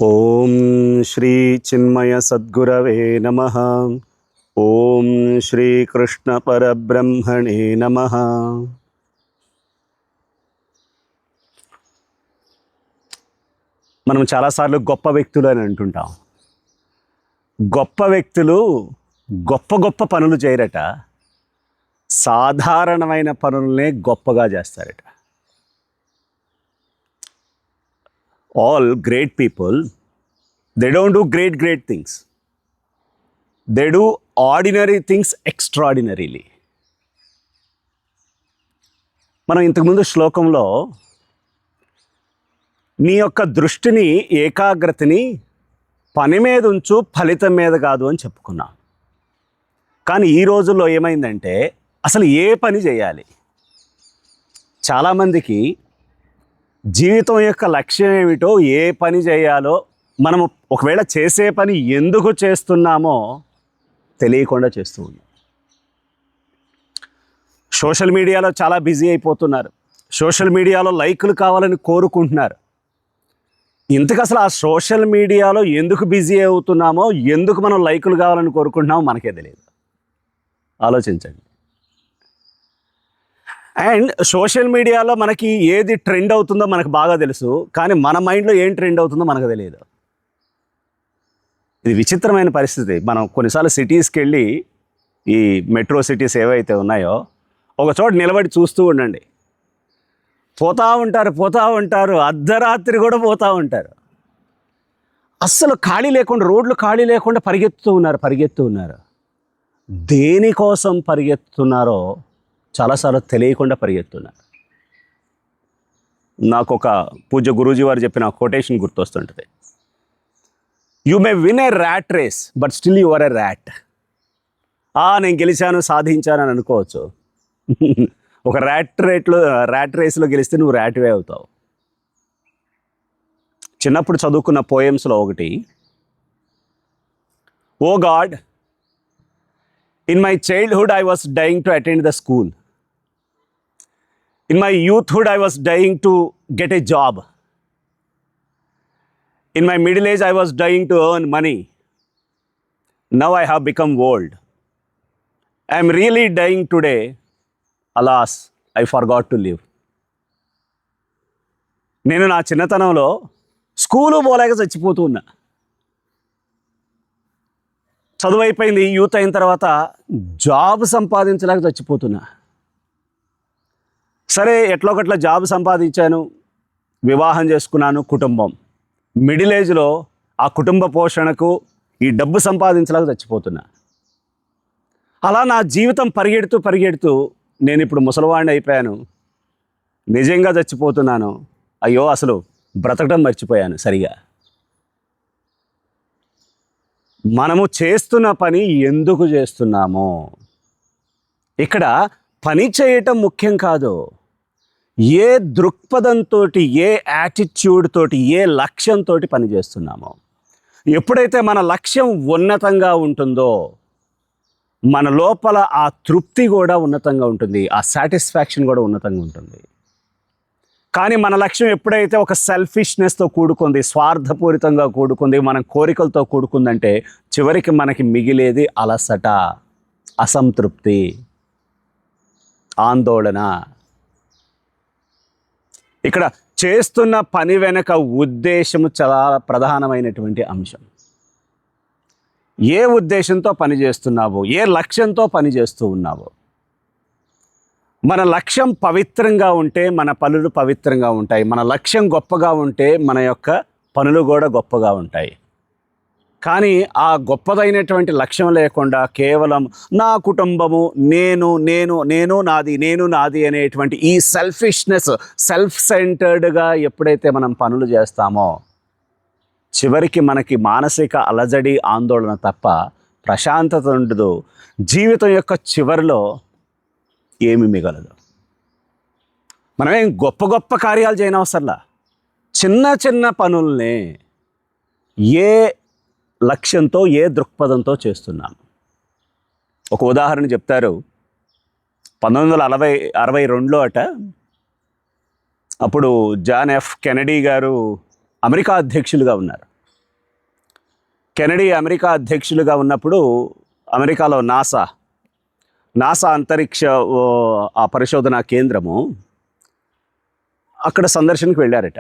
ఓం శ్రీ చిన్మయ సద్గురవే నమః. ఓం శ్రీ కృష్ణ పరబ్రహ్మణే నమః. మనం చాలాసార్లు గొప్ప వ్యక్తులు అని అంటుంటాం. గొప్ప వ్యక్తులు గొప్ప గొప్ప పనులు చేయరట, సాధారణమైన పనులనే గొప్పగా చేస్తారట. All great people, they don't do great things. They do ordinary things extraordinarily. మనం ఇంతకుముందు శ్లోకంలో నీ యొక్క దృష్టిని, ఏకాగ్రతని పని మీద ఉంచు, ఫలితం మీద కాదు అని చెప్పుకున్నాం. కానీ ఈ రోజుల్లో ఏమైందంటే అసలు ఏ పని చేయాలి? చాలామందికి జీవితం యొక్క లక్ష్యం ఏమిటో, ఏ పని చేయాలో, మనము ఒకవేళ చేసే పని ఎందుకు చేస్తున్నామో తెలియకుండా చేస్తూ ఉన్నాం. సోషల్ మీడియాలో చాలా బిజీ అయిపోతున్నారు. సోషల్ మీడియాలో లైకులు కావాలని కోరుకుంటున్నారు. ఇంతకు అసలు ఆ సోషల్ మీడియాలో ఎందుకు బిజీ అవుతున్నామో, ఎందుకు మనం లైకులు కావాలని కోరుకుంటున్నామో మనకే తెలియదు. ఆలోచించండి. అండ్ సోషల్ మీడియాలో మనకి ఏది ట్రెండ్ అవుతుందో మనకు బాగా తెలుసు, కానీ మన మైండ్లో ఏం ట్రెండ్ అవుతుందో మనకు తెలియదు. ఇది విచిత్రమైన పరిస్థితి. మనం కొన్నిసార్లు సిటీస్కి వెళ్ళి, ఈ మెట్రో సిటీస్ ఏవైతే ఉన్నాయో, ఒక చోట నిలబడి చూస్తూ ఉండండి. పోతూ ఉంటారు, అర్ధరాత్రి కూడా పోతూ ఉంటారు. అస్సలు ఖాళీ లేకుండా, రోడ్లు ఖాళీ లేకుండా పరిగెత్తు ఉన్నారు. దేనికోసం పరిగెత్తున్నారో చాలాసార్లు తెలియకుండా పరిగెత్తున్నారు. నాకు ఒక పూజ్య గురూజీ వారు చెప్పిన కొటేషన్ గుర్తొస్తుంటుంది. You may win a rat race but still you are a rat. నేను గెలిచాను, సాధించాను అని అనుకోవచ్చు. ఒక ర్యాట్ రేస్లో గెలిస్తే నువ్వు ర్యాట్వే అవుతావు. చిన్నప్పుడు చదువుకున్న పోయమ్స్లో ఒకటి, ఓ God, in my childhood I was dying to attend the school. In my youthhood I was dying to get a job. In my middle age I was dying to earn money. Now I have become old. I am really dying today. Alas, I forgot to live. నేను నా చిన్నతనంలో school పోలేక చచ్చిపోతూ ఉన్నా. చదువు అయిపోయింది, youth అయిన తర్వాత job సంపాదించలేక చచ్చిపోతున్నా. సరే, ఎట్లా జాబ్ సంపాదించాను, వివాహం చేసుకున్నాను, కుటుంబం. మిడిల్ ఏజ్లో ఆ కుటుంబ పోషణకు ఈ డబ్బు సంపాదించలేక చచ్చిపోతున్నా. అలా నా జీవితం పరిగెడుతూ నేను ఇప్పుడు ముసలివాడిని అయిపోయాను. నిజంగా చచ్చిపోతున్నాను. అయ్యో, అసలు బ్రతకడం మర్చిపోయాను సరిగా. మనము చేస్తున్న పని ఎందుకు చేస్తున్నామో, ఇక్కడ పని చేయటం ముఖ్యం కాదు. ఏ దృక్పథంతో, ఏ యాటిట్యూడ్ తోటి, ఏ లక్ష్యంతో పని చేస్తున్నామో. ఎప్పుడైతే మన లక్ష్యం ఉన్నతంగా ఉంటుందో, మన లోపల ఆ తృప్తి కూడా ఉన్నతంగా ఉంటుంది, ఆ సాటిస్ఫాక్షన్ కూడా ఉన్నతంగా ఉంటుంది. కానీ మన లక్ష్యం ఎప్పుడైతే ఒక సెల్ఫిష్నెస్తో కూడుకుంది, స్వార్థపూరితంగా కూడుకుంది, మన కోరికలతో కూడుకుందంటే చివరికి మనకి మిగిలేది అలసట, అసంతృప్తి, ఆందోళన. ఇక్కడ చేస్తున్న పని వెనక ఉద్దేశము చాలా ప్రధానమైనటువంటి అంశం. ఏ ఉద్దేశంతో పని చేస్తున్నావో, ఏ లక్ష్యంతో పని చేస్తూ ఉన్నావో. మన లక్ష్యం పవిత్రంగా ఉంటే మన పనులు పవిత్రంగా ఉంటాయి. మన లక్ష్యం గొప్పగా ఉంటే మన యొక్క పనులు కూడా గొప్పగా ఉంటాయి. కానీ ఆ గొప్పదైనటువంటి లక్ష్యం లేకుండా కేవలం నా కుటుంబము, నేను నాది అనేటువంటి ఈ సెల్ఫిష్నెస్, సెల్ఫ్ సెంటర్డ్గా ఎప్పుడైతే మనం పనులు చేస్తామో, చివరికి మనకి మానసిక అలజడి, ఆందోళన తప్ప ప్రశాంతత ఉండదు. జీవితం యొక్క చివరిలో ఏమి మిగలదు. మనమేం గొప్ప కార్యాలు చేయనవసరంలా. చిన్న పనుల్నే ఏ లక్ష్యంతో, ఏ దృక్పథంతో చేస్తున్నాం. ఒక ఉదాహరణ చెప్తారు. 1962లో అప్పుడు జాన్ ఎఫ్ కెనడీ గారు అమెరికా అధ్యక్షులుగా ఉన్నారు. కెనడీ అమెరికా అధ్యక్షులుగా ఉన్నప్పుడు అమెరికాలో నాసా అంతరిక్ష ఆ పరిశోధనా కేంద్రము అక్కడ సందర్శనకు వెళ్ళారట.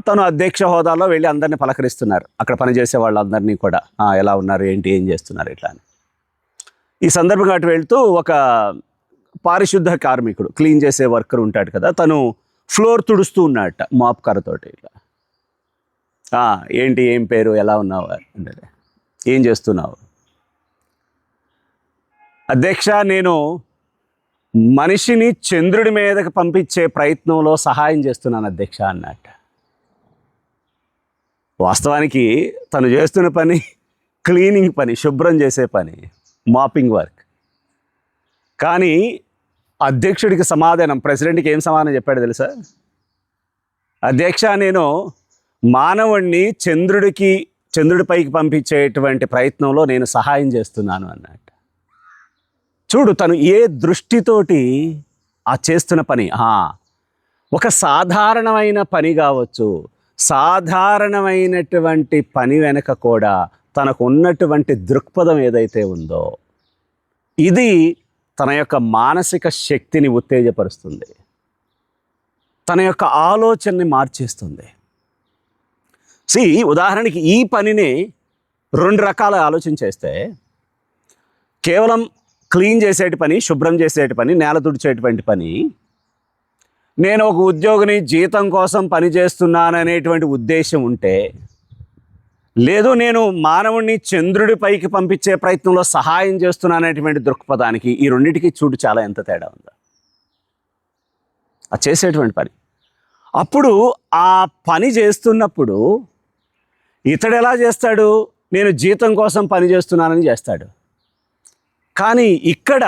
తను అధ్యక్ష హోదాలో వెళ్ళి అందరినీ పలకరిస్తున్నారు, అక్కడ పనిచేసే వాళ్ళందరినీ కూడా ఎలా ఉన్నారు, ఏంటి, ఏం చేస్తున్నారు ఇట్లా అని. ఈ సందర్భంగా అటు వెళ్తూ ఒక పారిశుద్ధ కార్మికుడు, క్లీన్ చేసే వర్కర్ ఉంటాడు కదా, తను ఫ్లోర్ తుడుస్తూ ఉన్నాడట మాప్ కర్రతోటి. ఇట్లా ఏంటి, ఏం పేరు, ఎలా ఉన్నావు అంటే, ఏం చేస్తున్నావు? అధ్యక్ష, నేను మనిషిని చంద్రుడి మీదకి పంపించే ప్రయత్నంలో సహాయం చేస్తున్నాను అధ్యక్ష అన్నట్ట. వాస్తవానికి తను చేస్తున్న పని క్లీనింగ్ పని, శుభ్రం చేసే పని, మాపింగ్ వర్క్. కానీ అధ్యక్షుడికి సమాధానం, ప్రెసిడెంట్కి ఏం సమాధానం చెప్పాడు తెలుసా? అధ్యక్ష, నేను మానవుణ్ణి చంద్రుడిపైకి పంపించేటువంటి ప్రయత్నంలో నేను సహాయం చేస్తున్నాను అన్నట్టు. చూడు, తను ఏ దృష్టితోటి ఆ చేస్తున్న పని. ఒక సాధారణమైన పని కావచ్చు, సాధారణమైనటువంటి పని వెనక కూడా తనకు ఉన్నటువంటి దృక్పథం ఏదైతే ఉందో ఇది తన యొక్క మానసిక శక్తిని ఉత్తేజపరుస్తుంది, తన యొక్క ఆలోచనని మార్చేస్తుంది. ఉదాహరణకి ఈ పనిని 2 రకాల ఆలోచన చేస్తే, కేవలం క్లీన్ చేసేటి పని, శుభ్రం చేసేటి పని, నేల తుడిచేటువంటి పని, నేను ఒక ఉద్యోగిని జీతం కోసం పని చేస్తున్నాననేటువంటి ఉద్దేశం ఉంటే, లేదు నేను మానవుణ్ణి చంద్రుడిపైకి పంపించే ప్రయత్నంలో సహాయం చేస్తున్నాననేటువంటి దృక్పథానికి, ఈ రెండింటికి చూడు చాలా ఎంత తేడా ఉందో ఆ చేసేటువంటి పని. అప్పుడు ఆ పని చేస్తున్నప్పుడు ఇతడు ఎలా చేస్తాడు? నేను జీతం కోసం పని చేస్తున్నానని చేస్తాడు. కానీ ఇక్కడ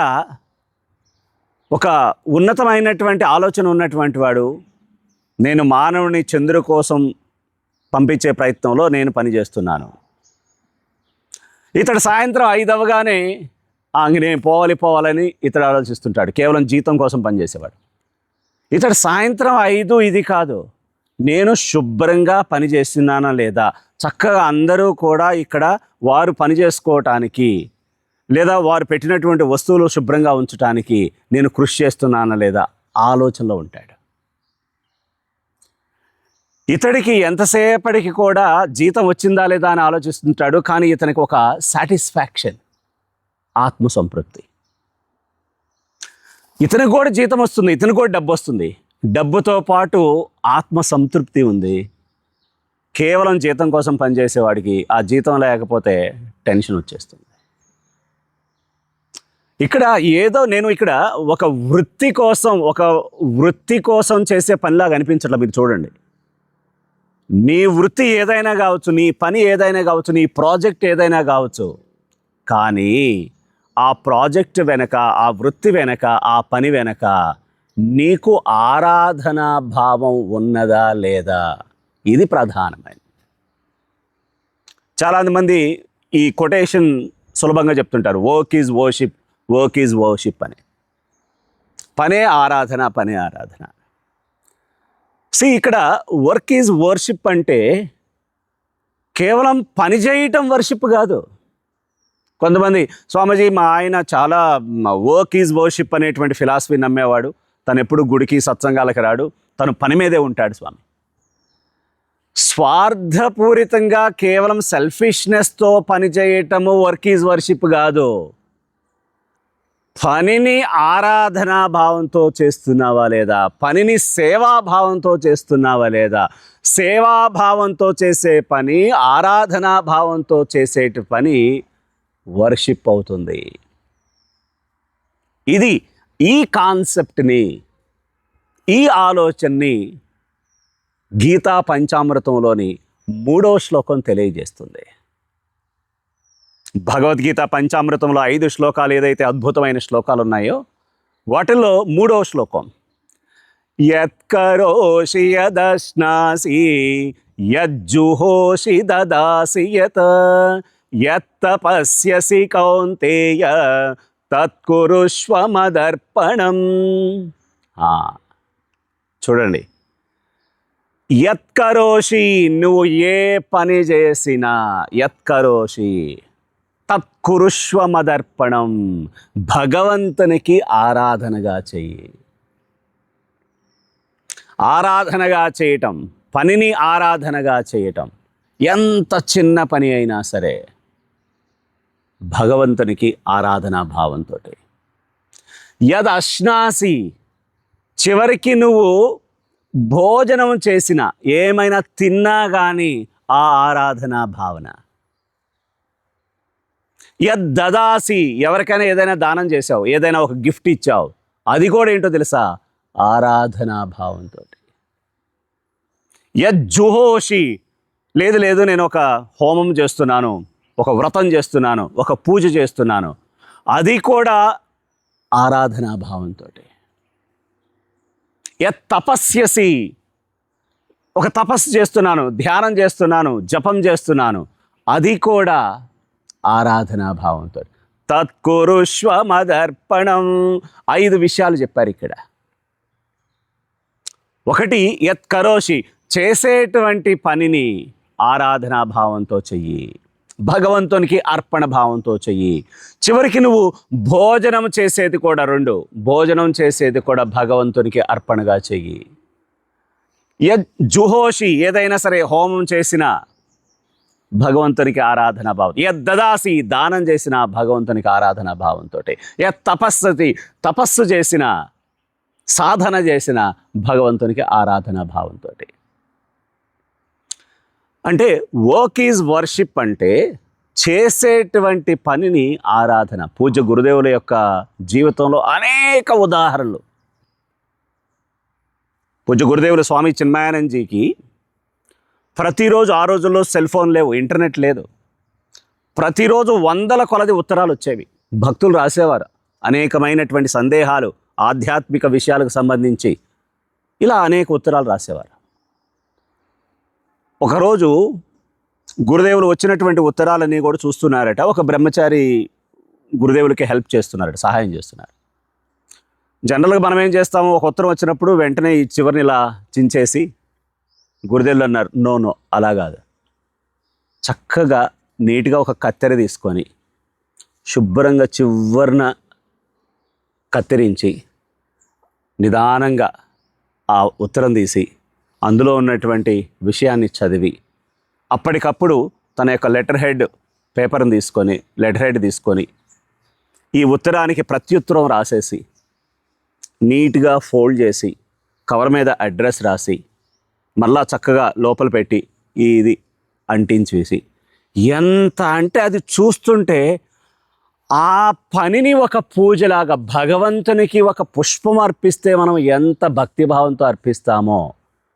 ఒక ఉన్నతమైనటువంటి ఆలోచన ఉన్నటువంటి వాడు, నేను మానవుని చంద్రుడి కోసం పంపించే ప్రయత్నంలో నేను పని చేస్తున్నాను. ఇతడు సాయంత్రం 5 అవ్వగానే నేను పోవాలని ఇతడు ఆలోచిస్తుంటాడు, కేవలం జీతం కోసం పనిచేసేవాడు. ఇతడు సాయంత్రం 5 ఇది కాదు, నేను శుభ్రంగా పని చేస్తున్నానా లేదా, చక్కగా అందరూ కూడా ఇక్కడ వారు పని చేసుకోవటానికి లేదా వారు పెట్టినటువంటి వస్తువులు శుభ్రంగా ఉంచడానికి నేను కృషి చేస్తున్నానా లేదా ఆలోచనలో ఉంటాడు. ఇతడికి ఎంతసేపటికి కూడా జీతం వచ్చిందా లేదా అని ఆలోచిస్తుంటాడు. కానీ ఇతనికి ఒక సాటిస్ఫాక్షన్, ఆత్మసంతృప్తి. ఇతనికి కూడా జీతం వస్తుంది, ఇతనికి కూడా డబ్బు వస్తుంది, డబ్బుతో పాటు ఆత్మసంతృప్తి ఉంది. కేవలం జీతం కోసం పనిచేసేవాడికి ఆ జీతం లేకపోతే టెన్షన్ వచ్చేస్తుంది. ఇక్కడ నేను ఇక్కడ ఒక వృత్తి కోసం చేసే పనిలాగా అనిపించట్లా. మీరు చూడండి, నీ వృత్తి ఏదైనా కావచ్చు, నీ పని ఏదైనా కావచ్చు, నీ ప్రాజెక్ట్ ఏదైనా కావచ్చు, కానీ ఆ ప్రాజెక్ట్ వెనక, ఆ వృత్తి వెనక, ఆ పని వెనక నీకు ఆరాధనా భావం ఉన్నదా లేదా, ఇది ప్రధానమైనది. చాలామంది ఈ కొటేషన్ సులభంగా చెప్తుంటారు, వర్క్ ఈజ్ వర్షిప్ అని. పనే ఆరాధన. ఇక్కడ వర్క్ ఈజ్ వర్షిప్ అంటే కేవలం పని చేయటం వర్షిప్ కాదు. కొంతమంది, స్వామీజీ మా ఆయన చాలా వర్క్ ఈజ్ వర్షిప్ అనేటువంటి ఫిలాసఫీ నమ్మేవాడు, తను ఎప్పుడు గుడికి సత్సంగాలకు రాడు, తను పని మీదే ఉంటాడు స్వామి. స్వార్థపూరితంగా కేవలం సెల్ఫిష్నెస్తో పని చేయటము వర్క్ ఈజ్ వర్షిప్ కాదు. పనిని ఆరాధనా భావంతో చేస్తున్నావా లేదా, పనిని సేవాభావంతో చేస్తున్నావా లేదా. సేవాభావంతో చేసే పని, ఆరాధనా భావంతో చేసేటి పని వర్షిప్ అవుతుంది. ఈ కాన్సెప్ట్ని, ఈ ఆలోచనని గీతా పంచామృతంలోని 3వ శ్లోకం తెలియజేస్తుంది. భగవద్గీత పంచామృతంలో 5 శ్లోకాలు ఏదైతే అద్భుతమైన శ్లోకాలు ఉన్నాయో వాటిల్లో 3వ శ్లోకం, యత్కరోషి యదశ్నాసి యజ్జుహోషి దదాసి యత్తపస్యసి కౌంతేయ తత్కురుష్వ మదర్పణం. చూడండి, యత్కరోషి, నువ్వు ఏ పని చేసినా, యత్కరోషి తత్కురుష్వ మదర్పణం, భగవంతునికి ఆరాధనగా చెయ్యి. ఆరాధనగా చేయటం, పనిని ఆరాధనగా చేయటం, ఎంత చిన్న పని అయినా సరే భగవంతునికి ఆరాధనా భావంతో. యద్ అశ్నాసి, చివరికి నువ్వు భోజనం చేసిన, ఏమైనా తిన్నా కానీ ఆ ఆరాధనా భావన. యద్ దదాసి, ఎవరికైనా ఏదైనా దానం చేసావు, ఏదైనా ఒక గిఫ్ట్ ఇచ్చావు, అది కూడా ఏంటో తెలుసా, ఆరాధనా భావంతో. యజ్జుహోషి, లేదు నేను ఒక హోమం చేస్తున్నాను, ఒక వ్రతం చేస్తున్నాను, ఒక పూజ చేస్తున్నాను, అది కూడా ఆరాధనా భావంతో. యత్ తపస్యసి, ఒక తపస్సు చేస్తున్నాను, ధ్యానం చేస్తున్నాను, జపం చేస్తున్నాను, అది కూడా ఆరాధనా భావంతో. తత్కురుష్వ మదర్పణం. 5 విషయాలు చెప్పారు ఇక్కడ. ఒకటి, యత్ కరోషి, చేసేటువంటి పనిని ఆరాధనా భావంతో చెయ్యి, భగవంతునికి అర్పణ భావంతో చెయ్యి. చివరికి నువ్వు భోజనం చేసేది కూడా, 2, భోజనం చేసేది కూడా భగవంతునికి అర్పణగా చెయ్యి. యజ్జుహోషి, ఏదైనా సరే హోమం చేసిన భగవంతునికి ఆరాధనా భావం. యద్దదాసి, దానం చేసిన భగవంతునికి ఆరాధనా భావంతో. యత్ తపస్సతి, తపస్సు చేసిన, సాధన చేసిన భగవంతునికి ఆరాధనా భావంతో. అంటే వర్క్ ఈజ్ వర్షిప్, అంటే చేసేటువంటి పనిని ఆరాధన. పూజ్య గురుదేవుల యొక్క జీవితంలో అనేక ఉదాహరణలు. పూజ్య గురుదేవులు స్వామి చిన్మయానందజీకి ప్రతిరోజు, ఆ రోజుల్లో సెల్ ఫోన్ లేవు, ఇంటర్నెట్ లేదు, ప్రతిరోజు 100ల కొలది ఉత్తరాలు వచ్చేవి. భక్తులు రాసేవారు అనేకమైనటువంటి సందేహాలు, ఆధ్యాత్మిక విషయాలకు సంబంధించి ఇలా అనేక ఉత్తరాలు రాసేవారు. ఒకరోజు గురుదేవులు వచ్చినటువంటి ఉత్తరాలన్నీ కూడా చూస్తున్నారట. ఒక బ్రహ్మచారి గురుదేవులకి హెల్ప్ చేస్తున్నారట, సహాయం చేస్తున్నారు. జనరల్గా మనం ఏం చేస్తాము, ఒక ఉత్తరం వచ్చినప్పుడు వెంటనే ఈ చివరిని ఇలా చించేసి, గురుదేవులు అన్నారు, నో అలా కాదు, చక్కగా నీట్గా ఒక కత్తెర తీసుకొని శుభ్రంగా చివరిన కత్తిరించి నిదానంగా ఆ ఉత్తరం తీసి అందులో ఉన్నటువంటి విషయాన్ని చదివి, అప్పటికప్పుడు తన యొక్క లెటర్ హెడ్ తీసుకొని ఈ ఉత్తరానికి ప్రత్యుత్తరం రాసేసి నీట్గా ఫోల్డ్ చేసి కవర్ మీద అడ్రస్ రాసి మళ్ళా చక్కగా లోపల పెట్టి ఇది అంటించేసి, ఎంత అంటే అది చూస్తుంటే ఆ పనిని ఒక పూజలాగా, భగవంతునికి ఒక పుష్పం అర్పిస్తే మనం ఎంత భక్తిభావంతో అర్పిస్తామో,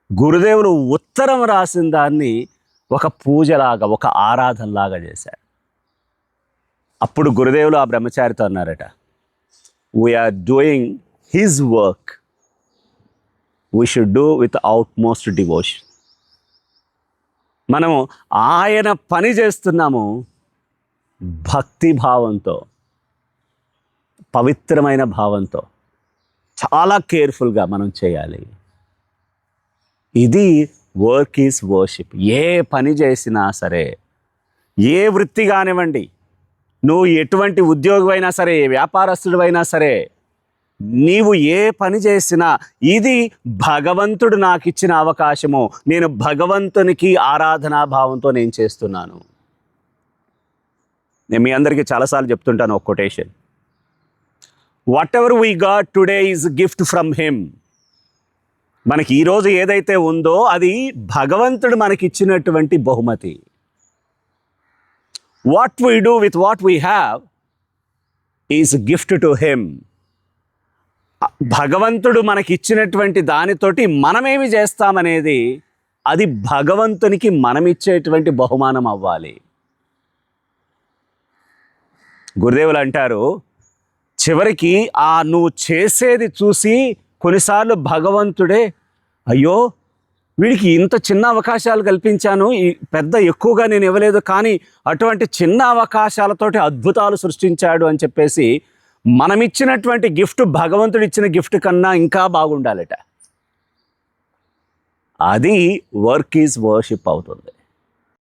గురుదేవులు ఉత్తరం రాసిన దాన్ని ఒక పూజలాగా, ఒక ఆరాధనలాగా చేశారు. అప్పుడు గురుదేవులు ఆ బ్రహ్మచారితో అన్నారట, we're doing his work, we should do with outmost devotion. మనము ఆయన పని చేస్తున్నాము భక్తి భావంతో, పవిత్రమైన భావంతో, చాలా కేర్ఫుల్గా మనం చేయాలి. ఇది వర్క్ ఈజ్ వర్షిప్. ఏ పని చేసినా సరే, ఏ వృత్తి కానివ్వండి, నువ్వు ఎటువంటి ఉద్యోగమైనా సరే, ఏ వ్యాపారస్తుడివైనా సరే, నీవు ఏ పని చేసినా ఇది భగవంతుడు నాకు ఇచ్చిన అవకాశము, నేను భగవంతునికి ఆరాధనా భావంతో నేను చేస్తున్నాను. నేను మీ అందరికీ చాలాసార్లు చెప్తుంటాను ఒక quotation, what ever we got today is gift from him. మనకి ఈరోజు ఏదైతే ఉందో అది భగవంతుడు మనకిచ్చినటువంటి బహుమతి. What we do with what we have is gift to him. భగవంతుడు మనకిచ్చినటువంటి దానితోటి మనమేమి చేస్తామనేది అది భగవంతునికి మనమిచ్చేటువంటి బహుమానం అవ్వాలి. గురుదేవులు అంటారు, చివరికి నువ్వు చేసేది చూసి కొన్నిసార్లు భగవంతుడే, అయ్యో వీడికి ఇంత చిన్న అవకాశాలు కల్పించాను, ఈ పెద్ద ఎక్కువగా నేను ఇవ్వలేదు, కానీ అటువంటి చిన్న అవకాశాలతోటి అద్భుతాలు సృష్టించాడు అని చెప్పేసి మనమిచ్చినటువంటి గిఫ్ట్ భగవంతుడు ఇచ్చిన గిఫ్ట్ కన్నా ఇంకా బాగుండాలట. అది వర్క్ ఈజ్ వర్షిప్ అవుతుంది.